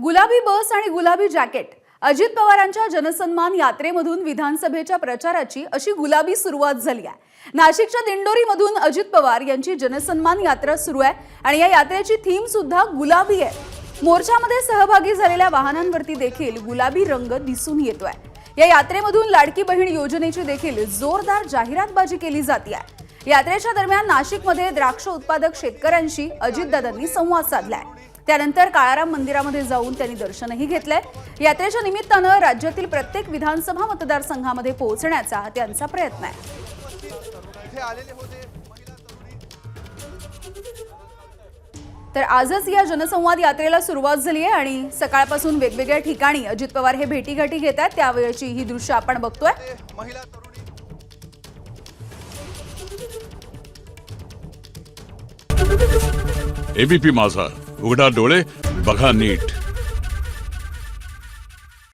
गुलाबी बस आणि गुलाबी जॅकेट अजित पवारांच्या जनसन्मान यात्रेमधून विधानसभेच्या प्रचाराची अशी गुलाबी सुरुवात झाली आहे। नाशिकच्या दिंडोरीमधून अजित पवार यांची जनसन्मान यात्रा सुरू आहे आणि या यात्रेची थीम सुद्धा गुलाबी आहे। मोर्चामध्ये सहभागी झालेल्या वाहनांवरती देखील गुलाबी रंग दिसून येतोय। या यात्रेमधून लाडकी बहीण योजनेची देखील जोरदार जाहिरातबाजी केली जाते आहे। यात्रेच्या दरम्यान नाशिकमध्ये द्राक्ष उत्पादक शेतकऱ्यांशी अजितदादांनी संवाद साधलाय। त्यानंतर काळाराम मंदिरामध्ये जाऊन त्यांनी दर्शनही घेतलंय। यात्रेच्या निमित्तानं राज्यातील प्रत्येक विधानसभा मतदारसंघामध्ये पोहोचण्याचा त्यांचा प्रयत्न आहे। तर आजच या जनसंवाद यात्रेला सुरुवात झाली आहे आणि सकाळपासून वेगवेगळ्या ठिकाणी अजित पवार हे भेटीगाठी घेत आहेत। त्यावेळेची ही दृश्य आपण बघतोय। एबीपी माझा, उघडा डोळे बघा नीट।